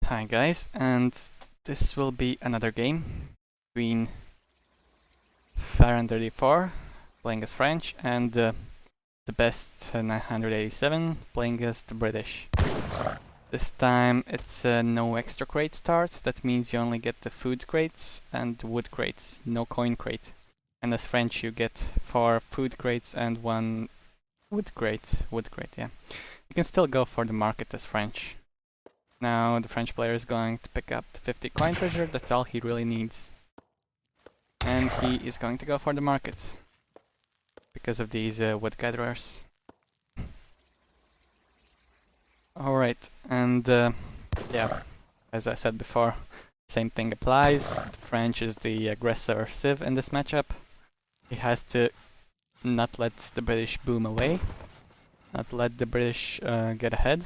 Hi guys, and this will be another game between farran34 playing as French and thebest987 playing as the British. This time it's no extra crate start, that means you only get the food crates and wood crates, no coin crate. And as French you get 4 food crates and 1 wood crate, yeah. You can still go for the market as French. Now the French player is going to pick up the 50 coin treasure, that's all he really needs. And he is going to go for the market because of these wood gatherers. Alright, and yeah, as I said before, same thing applies. The French is the aggressor civ in this matchup. He has to not let the British boom away, not let the British get ahead.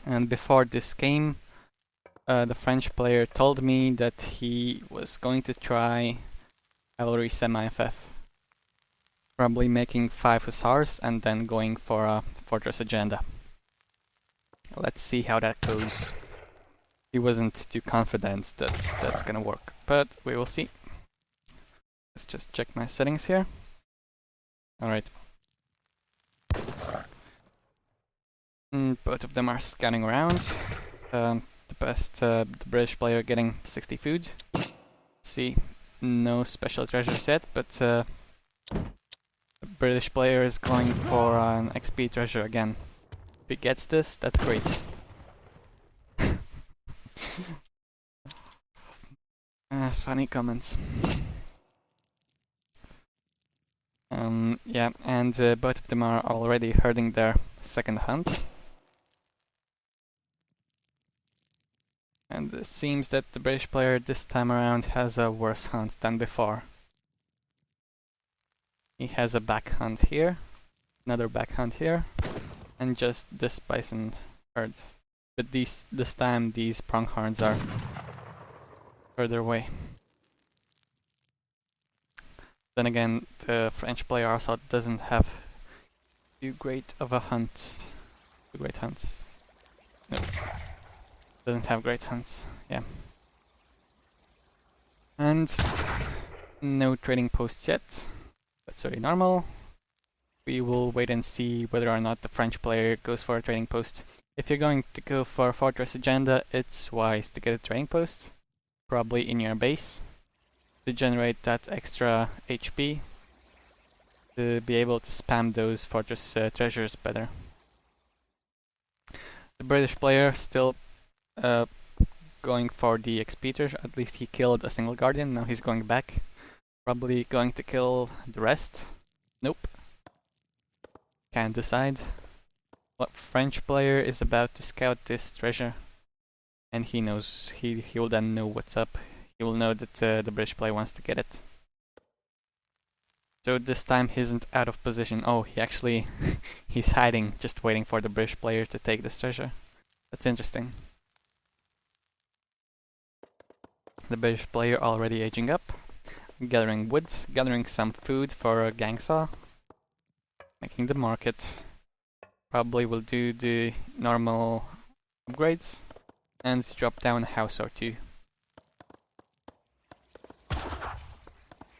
And before this game, the French player told me that he was going to try cavalry semi-FF. Probably making 5 hussars and then going for a fortress agenda. Let's see how that goes. He wasn't too confident that that's gonna work, but we will see. Let's just check my settings here. Alright. Both of them are scanning around. The British player getting 60 food. Let's see, no special treasures yet, but the British player is going for an XP treasure again. If he gets this, that's great. Funny comments. Yeah, and both of them are already herding their second hunt. And it seems that the British player this time around has a worse hunt than before. He has a back hunt here, another back hunt here, and just this bison herd. But this time these pronghorns are further away. Then again, the French player also doesn't have too great of a hunt. Too great hunts. No. Doesn't have great hunts, yeah. And no trading posts yet. That's very normal. We will wait and see whether or not the French player goes for a trading post. If you're going to go for a fortress agenda, it's wise to get a trading post, probably in your base, to generate that extra HP, to be able to spam those fortress treasures better. The British player still going for the XP treasure. At least he killed a single guardian, now he's going back. Probably going to kill the rest. Nope. Can't decide. What French player is about to scout this treasure, and he knows, he will then know what's up. He will know that the British player wants to get it. So this time he isn't out of position. Oh, he actually he's hiding, just waiting for the British player to take this treasure. That's interesting. The British player already aging up, gathering wood, gathering some food for a gang saw, making the market. Probably will do the normal upgrades and drop down a house or two.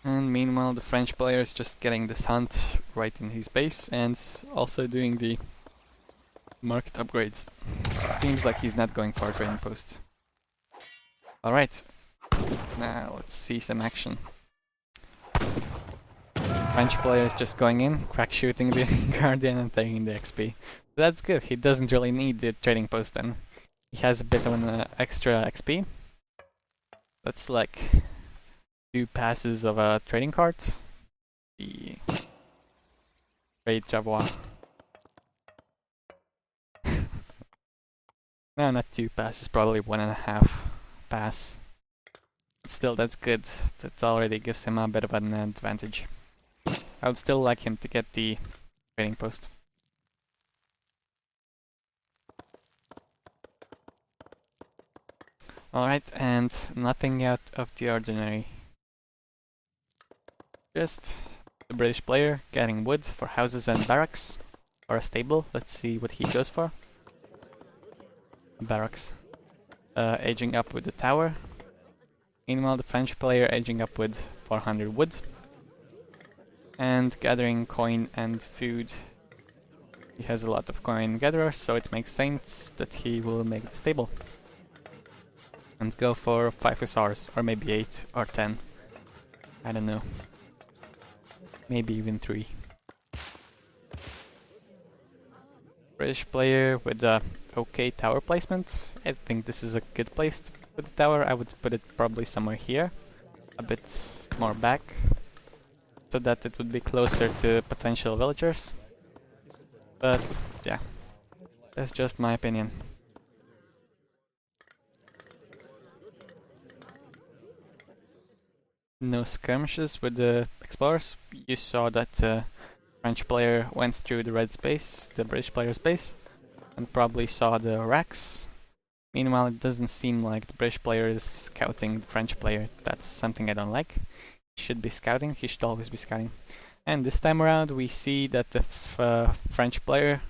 And meanwhile the French player is just getting this hunt right in his base and also doing the market upgrades. Seems like he's not going for a trading post. Alright, now let's see some action. French player is just going in, crack shooting the guardian and taking the XP. That's good, he doesn't really need the trading post then. He has a bit of an extra XP. That's like 2 passes of a trading cart. The trade Javois. No, not 2 passes, probably 1.5 pass. But still, that's good. That already gives him a bit of an advantage. I would still like him to get the trading post. Alright, and nothing out of the ordinary. Just the British player getting wood for houses and barracks, or a stable. Let's see what he goes for. Barracks. aging up with the tower. Meanwhile, the French player aging up with 400 wood and gathering coin and food. He has a lot of coin gatherers, so it makes sense that he will make the stable and go for 5 hussars, or maybe 8 or 10. I don't know. Maybe even 3. British player with a okay tower placement. I think this is a good place to put the tower. I would put it probably somewhere here, a bit more back, so that it would be closer to potential villagers. But yeah, that's just my opinion. No skirmishes with the explorers. You saw that French player went through the red space, the British player's base, and probably saw the racks. Meanwhile, it doesn't seem like the British player is scouting the French player. That's something I don't like. He should be scouting, he should always be scouting. And this time around we see that the French player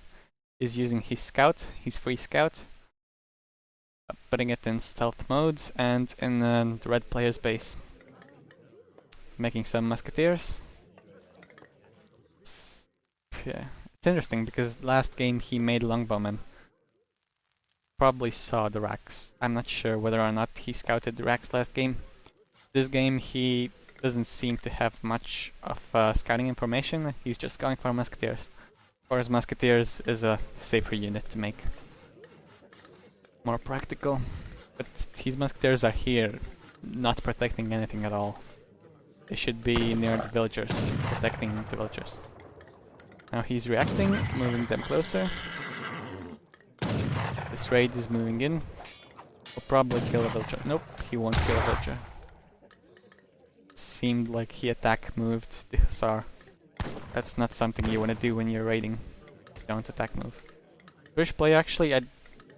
is using his scout, his free scout, putting it in stealth mode and in the red player's base. Making some musketeers. Yeah, it's interesting because last game he made longbowmen. Probably saw the racks. I'm not sure whether or not he scouted the racks last game. This game he doesn't seem to have much of scouting information. He's just going for musketeers. Of course, musketeers is a safer unit to make. More practical. But his musketeers are here, not protecting anything at all. They should be near the villagers, protecting the villagers. Now he's reacting, moving them closer. This raid is moving in. Will probably kill a villager. Nope, he won't kill a villager. Seemed like he attack moved the hussar. That's not something you want to do when you're raiding. Don't attack move. British player, actually, I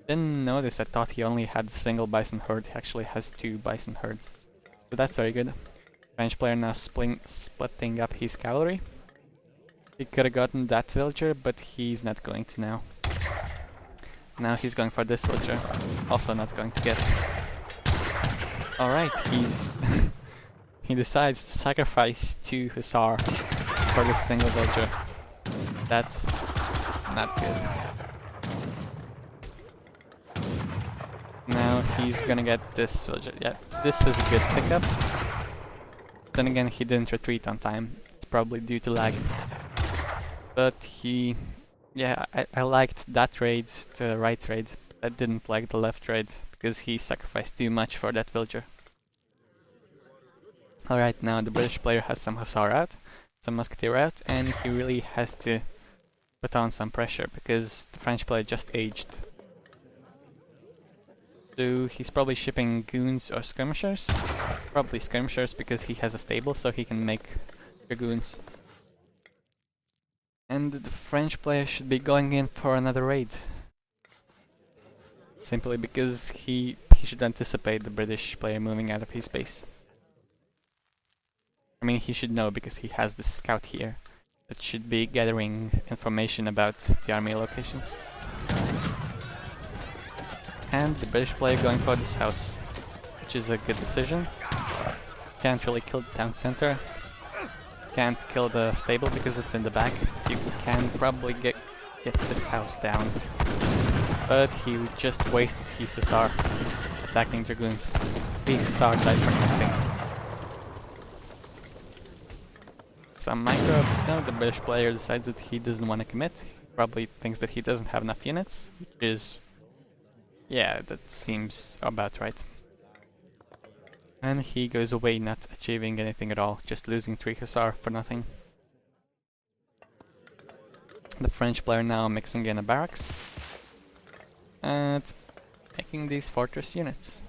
didn't notice. I thought he only had a single bison herd. He actually has 2 bison herds. So that's very good. French player now splitting up his cavalry. He could have gotten that villager, but he's not going to now. Now he's going for this villager. Also not going to get. Alright, he's... he decides to sacrifice 2 hussar for this single villager. That's not good. Now he's gonna get this villager. Yeah, this is a good pickup. Then again, he didn't retreat on time. It's probably due to lag. But he... yeah, I liked that raid, the right raid. I didn't like the left raid, because he sacrificed too much for that villager. Alright, now the British player has some hussar out, some musketeer out, and he really has to put on some pressure, because the French player just aged. So he's probably shipping goons or skirmishers. Probably skirmishers, because he has a stable, so he can make dragoons. And the French player should be going in for another raid. Simply because he should anticipate the British player moving out of his base. I mean, he should know because he has the scout here that should be gathering information about the army location. And the British player going for this house, which is a good decision. Can't really kill the town center. Can't kill the stable because it's in the back. You can probably get this house down. But he just wasted his hussar attacking dragoons. The hussar died protecting. Some micro. No, the British player decides that he doesn't want to commit. He probably thinks that he doesn't have enough units, which is... yeah, that seems about right. And he goes away not achieving anything at all, just losing 3 hussar for nothing. The French player now mixing in a barracks and making these fortress units.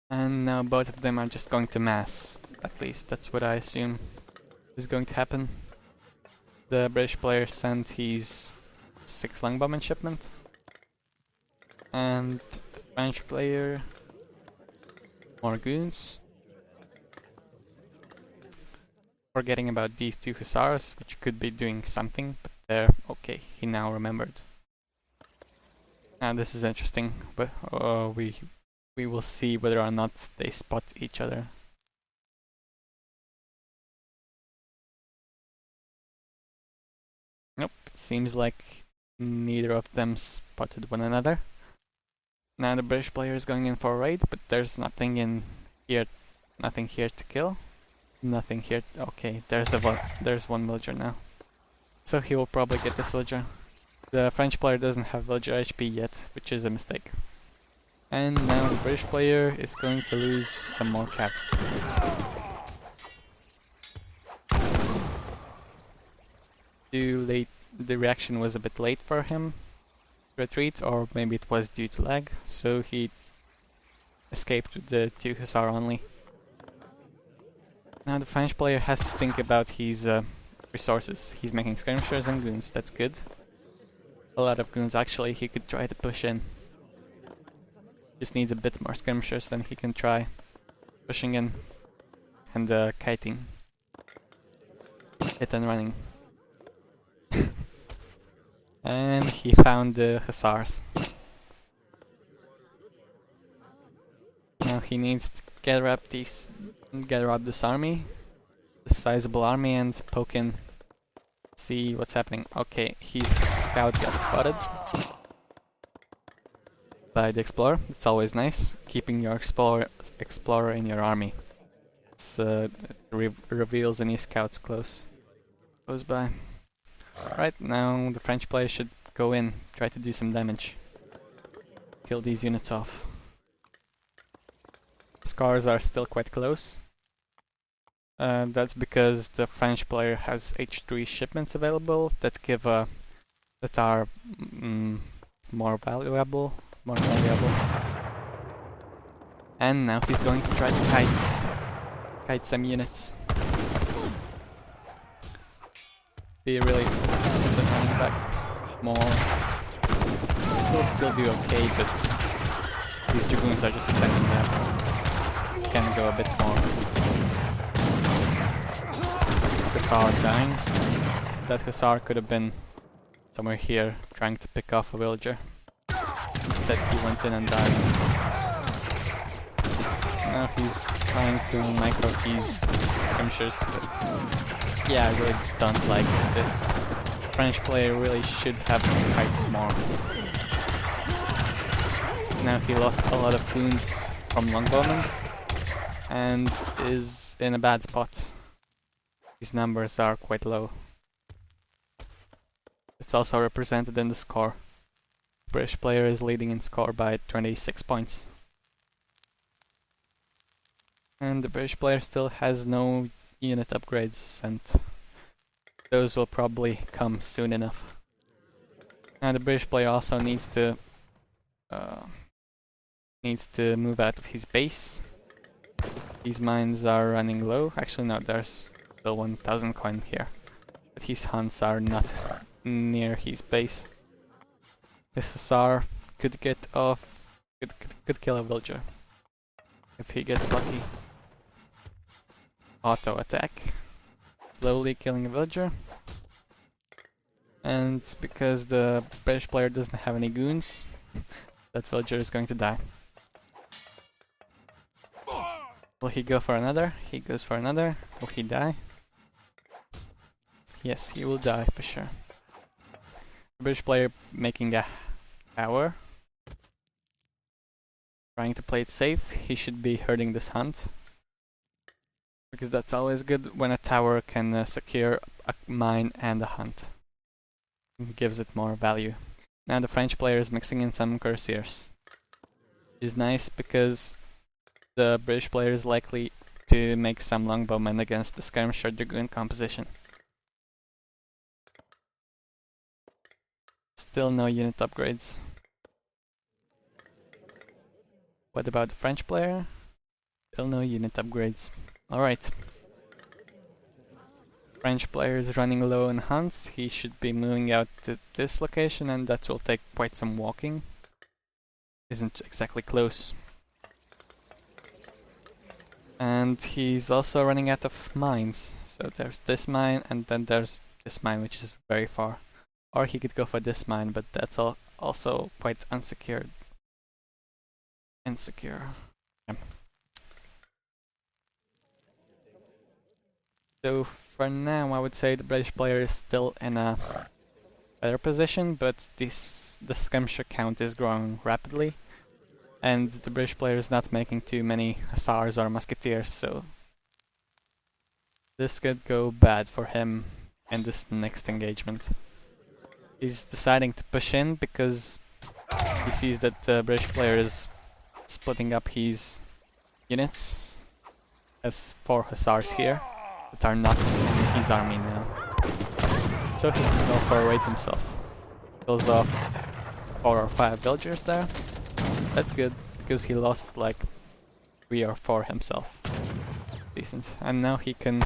And now both of them are just going to mass, at least that's what I assume is going to happen. The British player sent his 6 longbowman shipment, and the French player more goons. Forgetting about these 2 hussars, which could be doing something, but they're okay, he now remembered. Now this is interesting, but we will see whether or not they spot each other. Nope, it seems like neither of them spotted one another. Now the British player is going in for a raid, but there's nothing in here, nothing here to kill. Nothing here. Okay, there's one villager now. So he will probably get this villager. The French player doesn't have villager HP yet, which is a mistake. And now the British player is going to lose some more cap. Too late. The reaction was a bit late for him to retreat, or maybe it was due to lag, so he escaped with the 2 hussar only. Now the French player has to think about his resources. He's making skirmishers and goons, that's good. A lot of goons actually, he could try to push in. Just needs a bit more skirmishers, then he can try pushing in and kiting. Hit and running. And he found the hussars. Now he needs to gather up this army, this sizable army, and poke in, see what's happening. Okay, his scout got spotted by the explorer. It's always nice keeping your explorer in your army. It reveals any scouts close by. Right, now the French player should go in, try to do some damage. Kill these units off. Scars are still quite close. That's because the French player has H3 shipments available that give that are more valuable. And now he's going to try to kite some units. They really put the running back more. He'll still do okay, but these dragoons are just standing there. Can go a bit more. This hussar dying. That hussar could have been somewhere here trying to pick off a villager. Instead he went in and died. Now he's trying to micro these skirmishers, but yeah, I really don't like this. French player really should have kited more. Now he lost a lot of goons from longbowmen and is in a bad spot. His numbers are quite low. It's also represented in the score. British player is leading in score by 26 points. And the British player still has no unit upgrades, and those will probably come soon enough. Now the British player also needs to move out of his base. These mines are running low. Actually no, there's still 1000 coin here, but his hunts are not near his base. This hussar could get off, could kill a villager if he gets lucky. Auto attack, slowly killing a villager, and because the British player doesn't have any goons, that villager is going to die. Will he go for another? He goes for another. Will he die? Yes, he will die for sure. The British player making a tower, trying to play it safe. He should be hurting this hunt, because that's always good when a tower can secure a mine and a hunt. It gives it more value. Now the French player is mixing in some cuirassiers, which is nice because the British player is likely to make some longbowmen against the skirmisher dragoon composition. Still no unit upgrades. What about the French player? Still no unit upgrades. Alright. French player is running low on hunts. He should be moving out to this location, and that will take quite some walking. Isn't exactly close. And he's also running out of mines. So there's this mine, and then there's this mine, which is very far. Or he could go for this mine, but that's also quite insecure. Yeah. So for now, I would say the British player is still in a better position, but the skirmisher count is growing rapidly, and the British player is not making too many hussars or musketeers, so this could go bad for him in this next engagement. He's deciding to push in because he sees that the British player is splitting up his units. Has 4 hussars here that are not in his army now. So he can go for a raid himself. Kills off 4 or 5 villagers there. That's good, because he lost like 3 or 4 himself. Decent. And now he can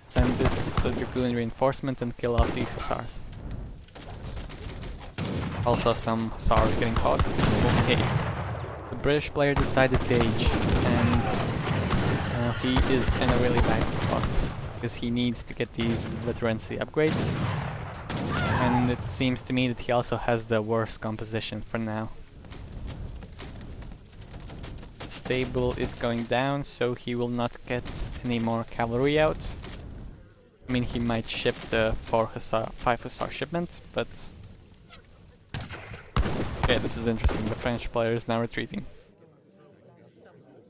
send this dragoon reinforcement and kill off these hussars. Also some hussars getting caught. Okay. The British player decided to age, and he is in a really bad spot, because he needs to get these veterancy upgrades. And it seems to me that he also has the worst composition for now. Stable is going down, so he will not get any more cavalry out. I mean, he might ship the 5 hussar shipment, but... Okay, this is interesting. The French player is now retreating.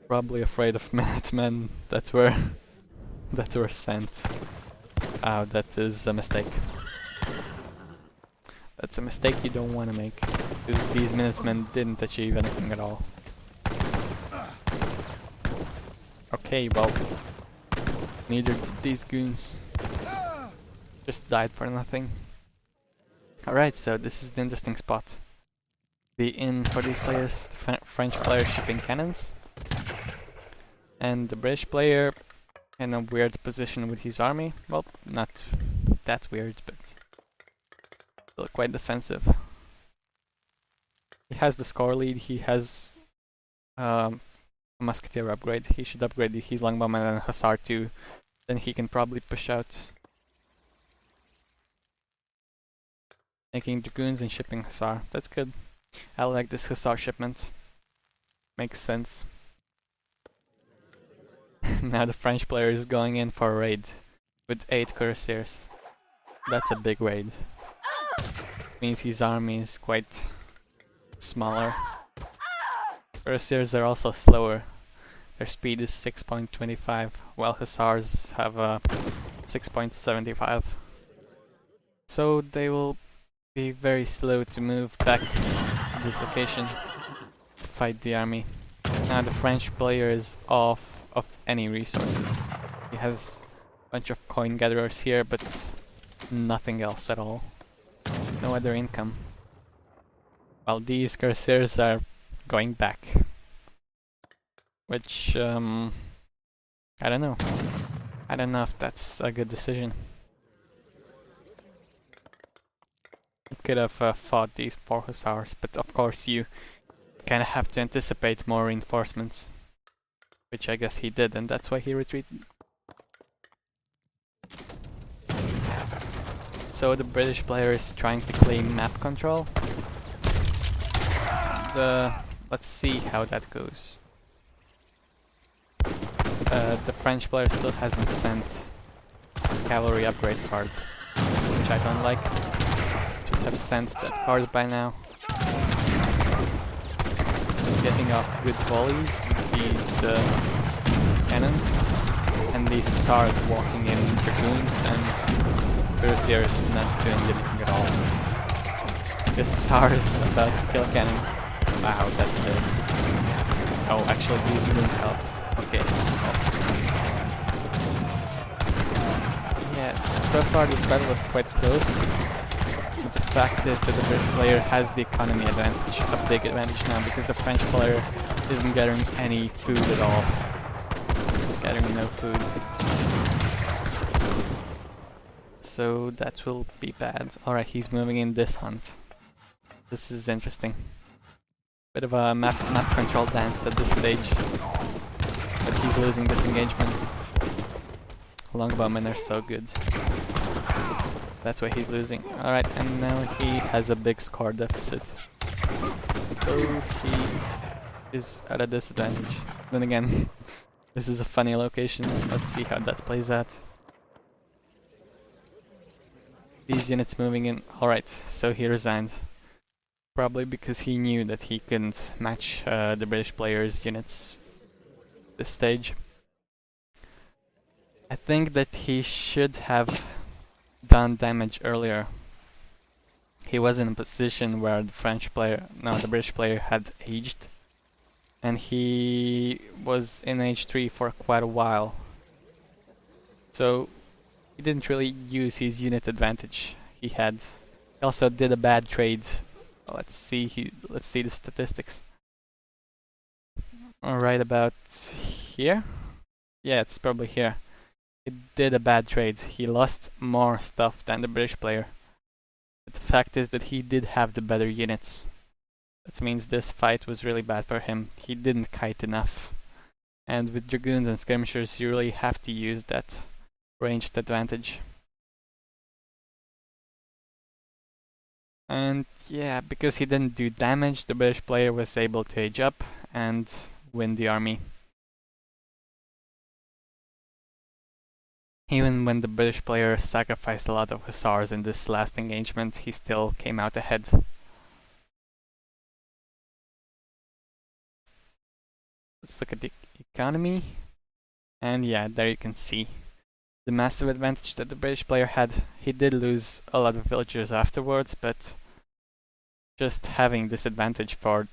Probably afraid of Minutemen that were sent. Oh, that is a mistake. That's a mistake you don't want to make, because these Minutemen didn't achieve anything at all. Okay, well, neither did these goons. Just died for nothing. Alright, so this is the interesting spot. The inn for these players, the French player shipping cannons, and the British player in a weird position with his army. Well, not that weird, but still quite defensive. He has the score lead, he has a musketeer upgrade. He should upgrade his longbowman and hussar too, then he can probably push out. Making dragoons and shipping hussar, that's good. I like this hussar shipment. Makes sense. Now the French player is going in for a raid with 8 cuirassiers. That's a big raid. Means his army is quite smaller. Cuirassiers are also slower. Their speed is 6.25, while hussars have 6.75. So they will be very slow to move back to this location to fight the army. Now the French player is off of any resources. He has a bunch of coin gatherers here, but nothing else at all. No other income. While these cuirassiers are going back. Which, I don't know. I don't know if that's a good decision. He could have fought these 4 hussars, but of course you kind of have to anticipate more reinforcements. Which I guess he did, and that's why he retreated. So the British player is trying to claim map control. Let's see how that goes. The French player still hasn't sent cavalry upgrade cards, which I don't like. Should have sent that card by now. Getting off good volleys with these cannons, and these hussars walking in dragoons, and cuirassier is not doing anything at all. This hussar is about to kill a cannon. Wow, that's good. Oh, actually these dragoons helped. Okay. Yeah, so far this battle is quite close. But the fact is that the British player has the economy advantage, a big advantage now, because the French player isn't gathering any food at all. He's gathering no food. So that will be bad. Alright, he's moving in this hunt. This is interesting. Bit of a map control dance at this stage. But he's losing this engagement. Longbowmen are so good. That's why he's losing. Alright, and now he has a big score deficit. So he is at a disadvantage. Then again, this is a funny location. Let's see how that plays out. These units moving in. Alright, so he resigned. Probably because he knew that he couldn't match the British players' units this stage. I think that he should have done damage earlier. He was in a position where the British player had aged, and he was in age 3 for quite a while. So he didn't really use his unit advantage he had. He also did a bad trade. Let's see the statistics. Alright, about here? Yeah, it's probably here. He did a bad trade. He lost more stuff than the British player. But the fact is that he did have the better units. That means this fight was really bad for him. He didn't kite enough. And with dragoons and skirmishers, you really have to use that ranged advantage. And yeah, because he didn't do damage, the British player was able to age up and win the army. Even when the British player sacrificed a lot of hussars in this last engagement, he still came out ahead. Let's look at the economy. And yeah, there you can see the massive advantage that the British player had. He did lose a lot of villagers afterwards, but just having this advantage for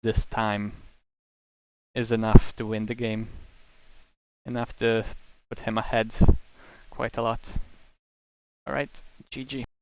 this time is enough to win the game. Enough to put him ahead quite a lot. Alright, GG.